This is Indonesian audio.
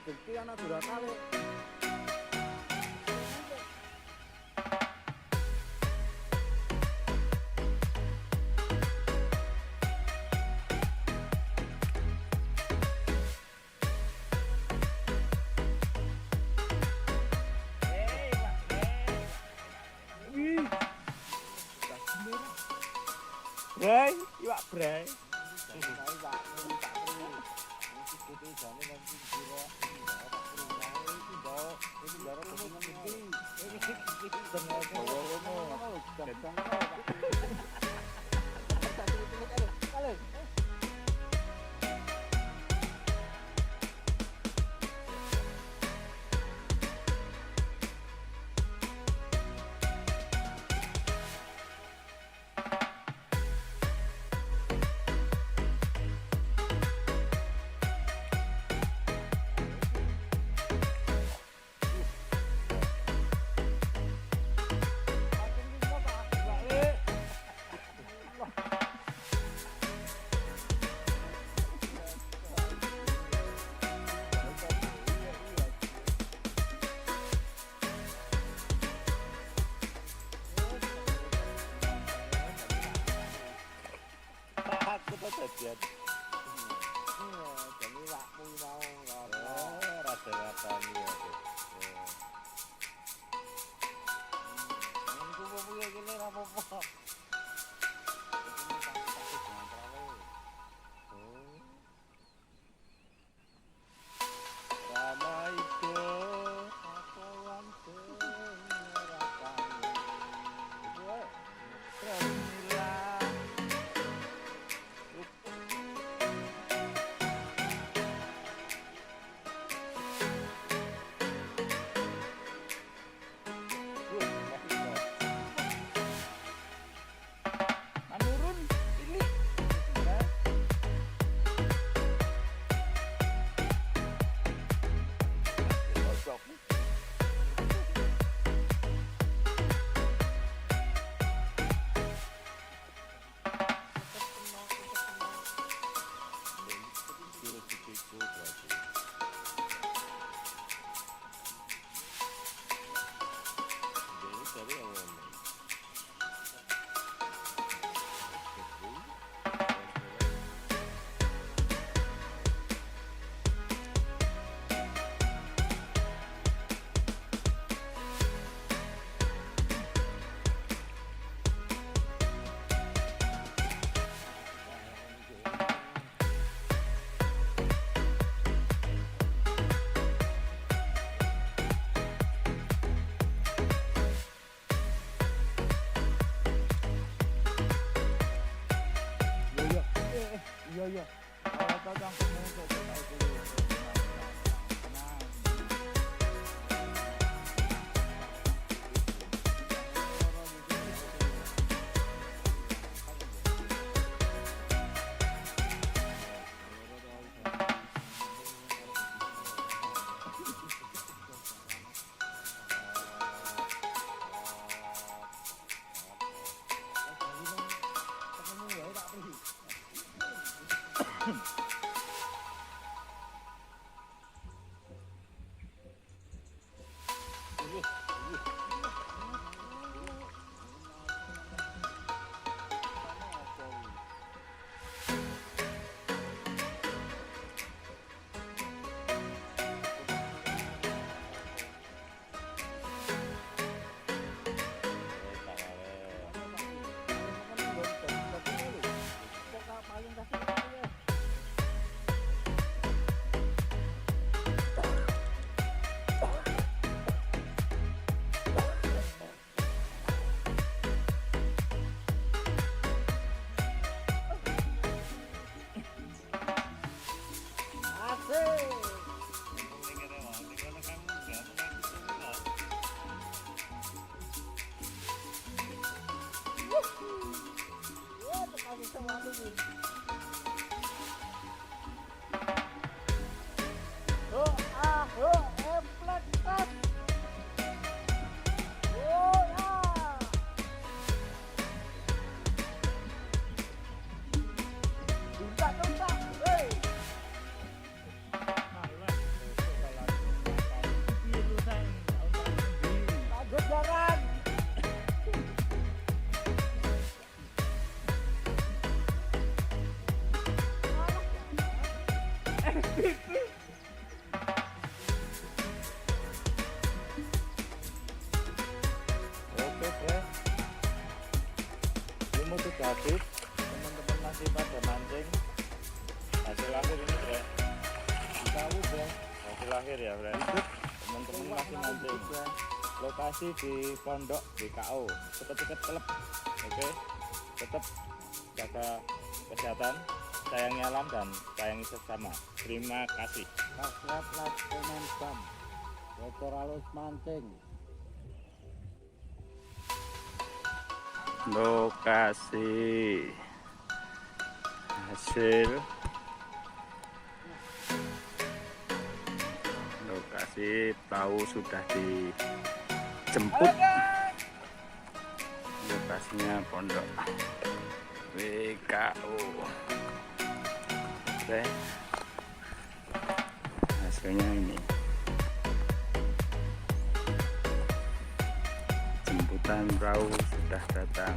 Bukti anak duraka kali. Bray, iwak bray. Aku tuh jadian. Jadi wakmu mau Rada-rada nih. aku mau punya gini apa-apa. Rama itu Kawan menyerahkan Pramila. Menurun ini. Iya. Kalau kau campur musuh, kau tahu dulu. ini. Oh, emplek tas. Oh, ah. Tuntak, hei. Lanjut jalan. Oke, friend. Ini mau habis. Teman-teman masih pada mancing. Hasil akhir ini, friend. Tahu ya. Hasil akhir ya, friend. Teman-teman masih mancing. Lokasi di pondok BKO. Dekat-dekat klub. Oke. Tetap jaga kesehatan, sayangi alam dan sayangi sesama. Terima kasih. Subscribe, like, comment, bam. Dokter halus mancing. Lokasi hasil lokasi perahu sudah dijemput. Lokasinya pondok BKO. Oke, hasilnya ini. Jemputan perahu sudah datang.